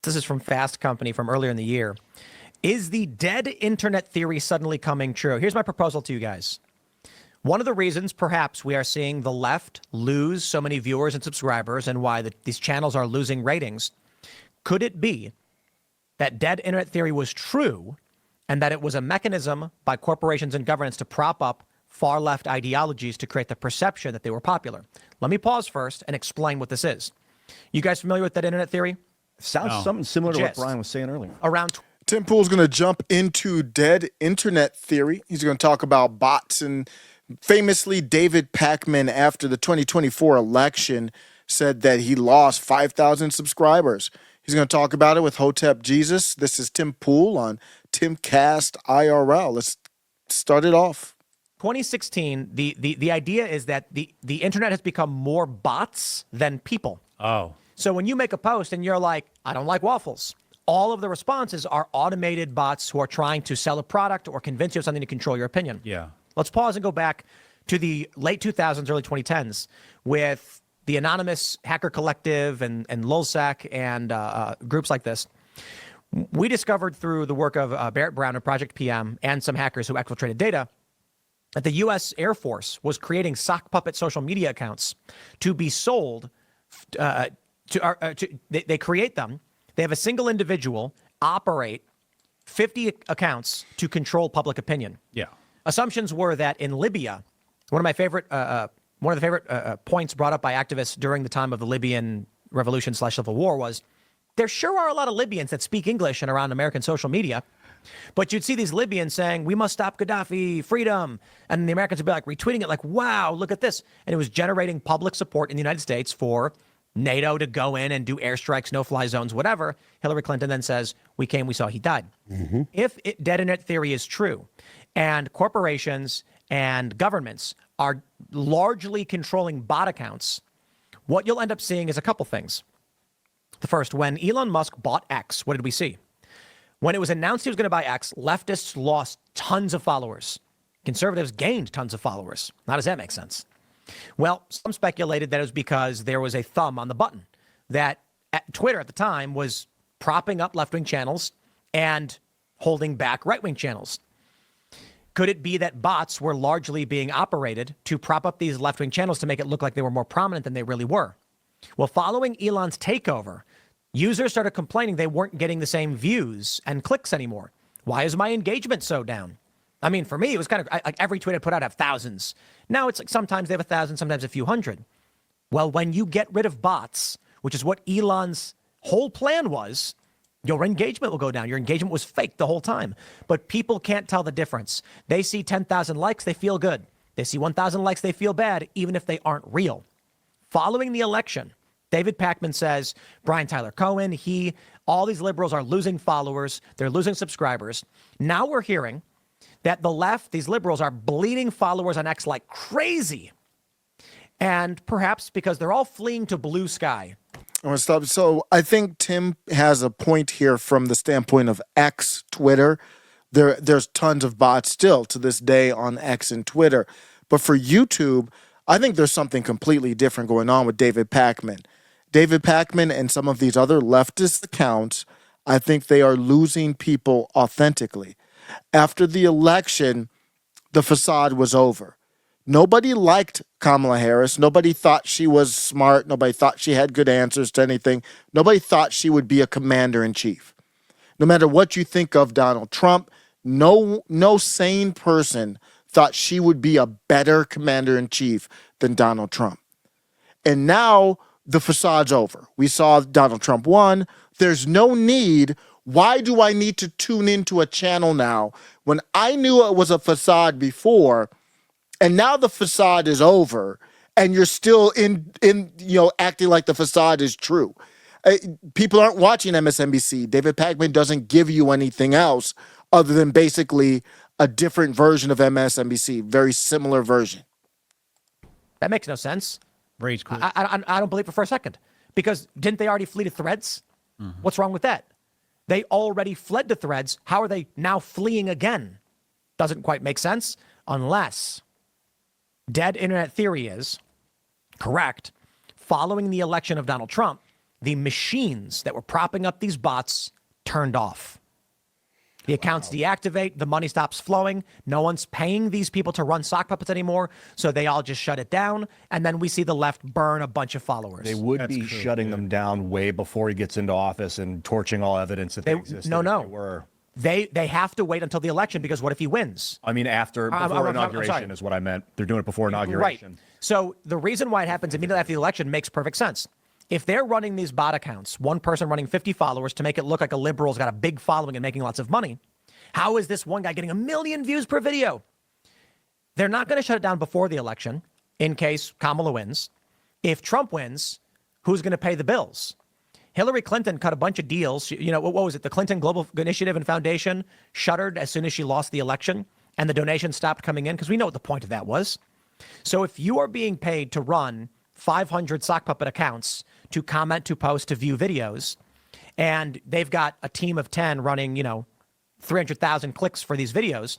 This is from Fast Company from earlier in the year. Is the dead internet theory suddenly coming true? Here's my proposal to you guys. One of the reasons, perhaps, we are seeing the left lose so many viewers and subscribers and why these channels are losing ratings, could it be that dead internet theory was true and that it was a mechanism by corporations and governments to prop up far left ideologies to create the perception that they were popular? Let me pause first and explain what this is. You guys familiar with dead internet theory? Sounds something similar to what Brian was saying earlier. Tim Pool's going to jump into dead internet theory. He's going to talk about bots, and famously David Pakman, after the 2024 election, said that he lost 5,000 subscribers. He's going to talk about it with Hotep Jesus. This is Tim Pool on Timcast IRL. Let's start it off. 2016, the idea is that the internet has become more bots than people. Oh. So when you make a post and you're like, I don't like waffles, all of the responses are automated bots who are trying to sell a product or convince you of something to control your opinion. Yeah. Let's pause and go back to the late 2000s, early 2010s with the Anonymous Hacker Collective and Lulzsec and groups like this. We discovered through the work of Barrett Brown and Project PM and some hackers who exfiltrated data that the U.S. Air Force was creating sock puppet social media accounts to be sold. They create them. They have a single individual operate 50 accounts to control public opinion. Yeah. Assumptions were that in Libya, one of the favorite points brought up by activists during the time of the Libyan revolution/civil war was there sure are a lot of Libyans that speak English and are on American social media. But you'd see these Libyans saying, we must stop Gaddafi, freedom. And the Americans would be like retweeting it like, wow, look at this. And it was generating public support in the United States for NATO to go in and do airstrikes, no-fly zones, whatever. Hillary Clinton then says, we came, we saw, he died. Mm-hmm. If dead internet theory is true and corporations and governments are largely controlling bot accounts, what you'll end up seeing is a couple things. The first, when Elon Musk bought X, what did we see? When it was announced he was going to buy X, leftists lost tons of followers. Conservatives gained tons of followers. How does that make sense? Well, some speculated that it was because there was a thumb on the button, that Twitter at the time was propping up left-wing channels and holding back right-wing channels. Could it be that bots were largely being operated to prop up these left-wing channels to make it look like they were more prominent than they really were? Well, following Elon's takeover, users started complaining they weren't getting the same views and clicks anymore. Why is my engagement so down? I mean, for me, it was kind of like every tweet I put out have thousands. Now it's like sometimes they have 1,000, sometimes a few hundred. Well, when you get rid of bots, which is what Elon's whole plan was, your engagement will go down. Your engagement was fake the whole time. But people can't tell the difference. They see 10,000 likes, they feel good. They see 1,000 likes, they feel bad, even if they aren't real. Following the election, David Pakman says, Brian Tyler Cohen, all these liberals are losing followers. They're losing subscribers. Now we're hearing that the left, these liberals, are bleeding followers on X like crazy. And perhaps because they're all fleeing to blue sky. I want to stop. So I think Tim has a point here from the standpoint of X, Twitter. There's tons of bots still to this day on X and Twitter. But for YouTube, I think there's something completely different going on with David Pakman. David Pakman and some of these other leftist accounts, I think they are losing people authentically. After the election, the facade was over. Nobody liked Kamala Harris. Nobody thought she was smart. Nobody thought she had good answers to anything. Nobody thought she would be a commander-in-chief. No matter what you think of Donald Trump, no sane person thought she would be a better commander-in-chief than Donald Trump. And now the facade's over. We saw Donald Trump won. There's no need. Why do I need to tune into a channel now when I knew it was a facade before, and now the facade is over, and you're still acting like the facade is true? People aren't watching MSNBC. David Pakman doesn't give you anything else other than basically a different version of MSNBC, very similar version. That makes no sense. Rage quit. I don't believe it for a second. Because didn't they already flee to Threads? Mm-hmm. What's wrong with that? They already fled to Threads. How are they now fleeing again? Doesn't quite make sense unless dead internet theory is correct. Following the election of Donald Trump, the machines that were propping up these bots turned off. The accounts deactivate, the money stops flowing. No one's paying these people to run sock puppets anymore, so they all just shut it down. And then we see the left burn a bunch of followers. They would be shutting them down way before he gets into office and torching all evidence that they existed. No. They have to wait until the election, because what if he wins? I mean, before inauguration is what I meant. They're doing it before inauguration. Right. So the reason why it happens immediately after the election makes perfect sense. If they're running these bot accounts, one person running 50 followers to make it look like a liberal's got a big following and making lots of money, how is this one guy getting 1 million views per video? They're not going to shut it down before the election in case Kamala wins. If Trump wins, who's going to pay the bills? Hillary Clinton cut a bunch of deals. You know, what was it? The Clinton Global Initiative and Foundation shuttered as soon as she lost the election, and the donations stopped coming in, because we know what the point of that was. So if you are being paid to run 500 sock puppet accounts, to comment, to post, to view videos, and they've got a team of 10 running, 300,000 clicks for these videos,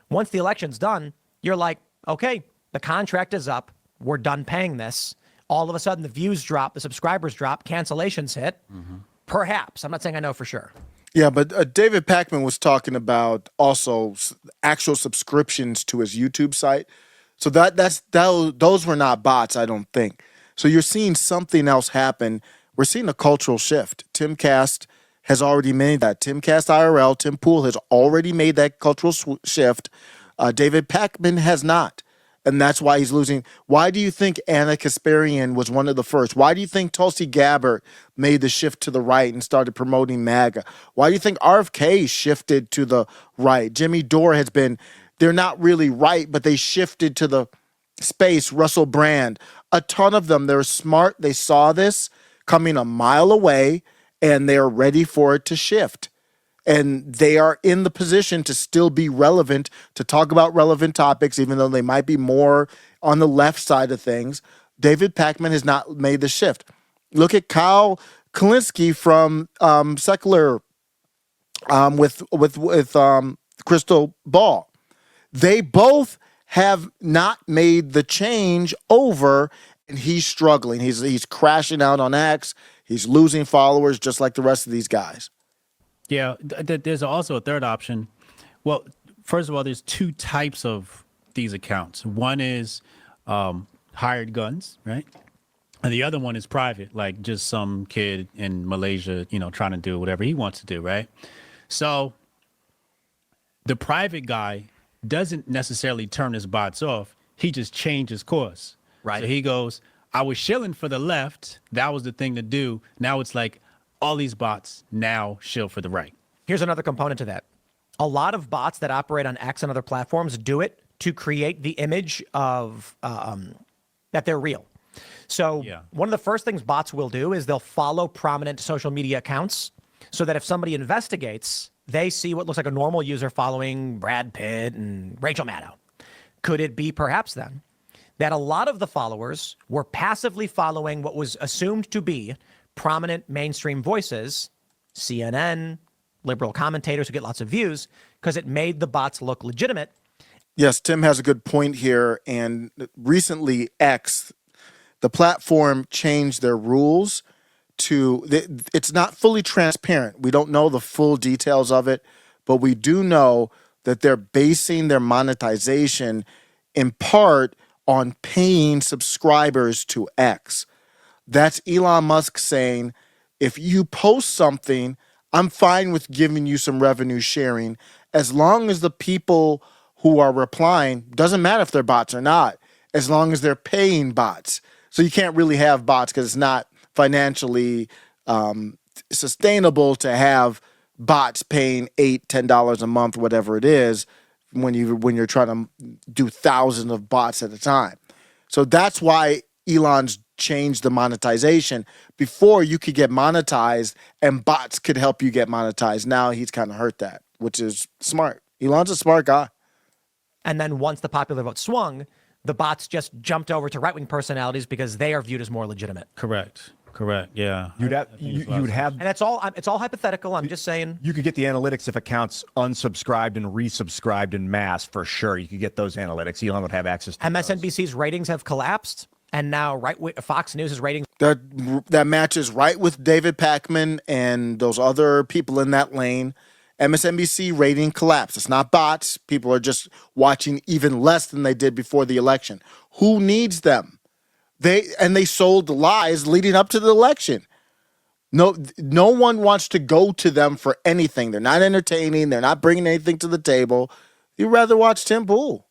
once the election's done, you're like, okay, the contract is up. We're done paying this. All of a sudden, the views drop, the subscribers drop, cancellations hit. Mm-hmm. Perhaps. I'm not saying I know for sure. Yeah, but David Pakman was talking about also actual subscriptions to his YouTube site. So those were not bots, I don't think. So you're seeing something else happen. We're seeing a cultural shift. Timcast has already made that. Timcast IRL, Tim Pool has already made that cultural shift. David Pakman has not. And that's why he's losing. Why do you think Anna Kasparian was one of the first? Why do you think Tulsi Gabbard made the shift to the right and started promoting MAGA? Why do you think RFK shifted to the right? Jimmy Dore has been, they're not really right, but they shifted to the space. Russell Brand, a ton of them, they're smart. They saw this coming a mile away, and they're ready for it to shift. And they are in the position to still be relevant, to talk about relevant topics, even though they might be more on the left side of things. David Pakman has not made the shift. Look at Kyle Kalinske from Secular with Crystal Ball. They both have not made the change over, and he's struggling. He's crashing out on X. He's losing followers just like the rest of these guys. Yeah, there's also a third option. Well, first of all, there's two types of these accounts. One is hired guns, right? And the other one is private, like just some kid in Malaysia, trying to do whatever he wants to do, right? So the private guy doesn't necessarily turn his bots off. He just changes course. Right. So he goes, I was shilling for the left. That was the thing to do. Now it's like, all these bots now shill for the right. Here's another component to that. A lot of bots that operate on X and other platforms do it to create the image of that they're real. So one of the first things bots will do is they'll follow prominent social media accounts, so that if somebody investigates, they see what looks like a normal user following Brad Pitt and Rachel Maddow. Could it be perhaps then that a lot of the followers were passively following what was assumed to be prominent mainstream voices, CNN, liberal commentators who get lots of views, because it made the bots look legitimate? Yes, Tim has a good point here. And recently, X, the platform, changed their rules to, it's not fully transparent. We don't know the full details of it, but we do know that they're basing their monetization in part on paying subscribers to X. That's Elon Musk saying, if you post something, I'm fine with giving you some revenue sharing, as long as the people who are replying, doesn't matter if they're bots or not, as long as they're paying bots. So you can't really have bots because it's not financially sustainable to have bots paying $8, $10 a month, whatever it is, when you're trying to do thousands of bots at a time. So that's why Elon's changed the monetization. Before, you could get monetized and bots could help you get monetized. Now he's kind of hurt that, which is smart. Elon's a smart guy. And then once the popular vote swung, the bots just jumped over to right-wing personalities because they are viewed as more legitimate. Correct. Yeah. You'd have, and it's all hypothetical. I'm just saying. You could get the analytics if accounts unsubscribed and resubscribed in mass, for sure. You could get those analytics. Elon would have access to MSNBC's ratings have collapsed. And now Fox News is rating That matches right with David Pakman and those other people in that lane. MSNBC rating collapse. It's not bots. People are just watching even less than they did before the election. Who needs them? They sold lies leading up to the election. No one wants to go to them for anything. They're not entertaining. They're not bringing anything to the table. You'd rather watch Tim Pool.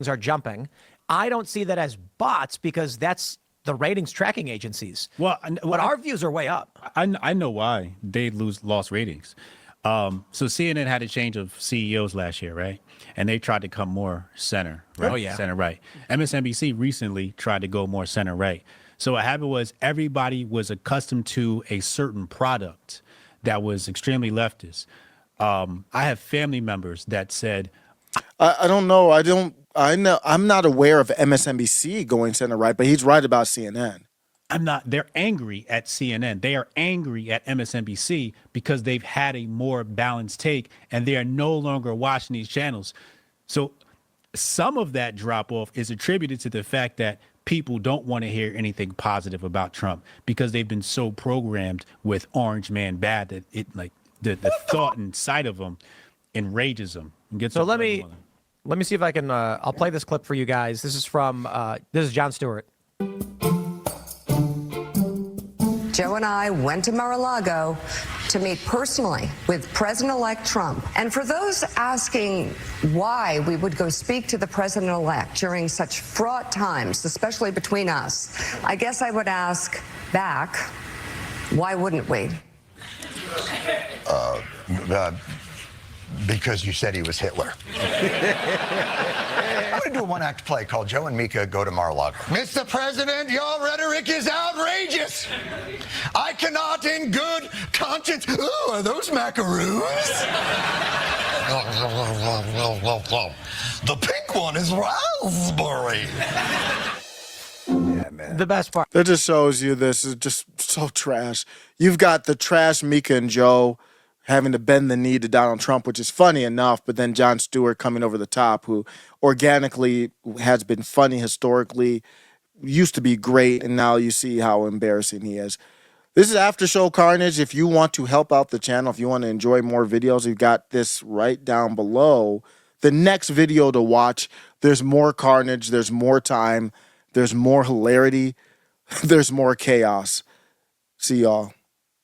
are jumping. I don't see that as bots because that's the ratings tracking agencies. But our views are way up. I know why they lost ratings. So CNN had a change of CEOs last year, right? And they tried to come more center, right? Oh, yeah. Center right. MSNBC recently tried to go more center right. So what happened was everybody was accustomed to a certain product that was extremely leftist. I have family members that said, I don't know. I'm not aware of MSNBC going center right, but he's right about CNN. they're angry at CNN. They are angry at MSNBC because they've had a more balanced take and they are no longer watching these channels. So some of that drop off is attributed to the fact that people don't want to hear anything positive about Trump because they've been so programmed with Orange Man bad that it like the thought inside of them enrages them. And gets So let me see if I can. I'll play this clip for you guys. This is from. This is Jon Stewart. Joe and I went to Mar-a-Lago to meet personally with President-elect Trump. And for those asking why we would go speak to the president-elect during such fraught times, especially between us, I guess I would ask back, why wouldn't we? Because you said he was Hitler. I'm going to do a one-act play called Joe and Mika Go to Mar-a-Lago. Mr. President, your rhetoric is outrageous. I cannot in good conscience... Ooh, are those macaroons? The pink one is raspberry. Yeah, man. The best part. That just shows you this is just so trash. You've got the trash Mika and Joe having to bend the knee to Donald Trump, which is funny enough, but then Jon Stewart coming over the top, who organically has been funny historically, used to be great, and now you see how embarrassing he is. This is After Show Carnage. If you want to help out the channel, if you want to enjoy more videos, you've got this right down below. The next video to watch, there's more carnage, there's more time, there's more hilarity, there's more chaos. See y'all.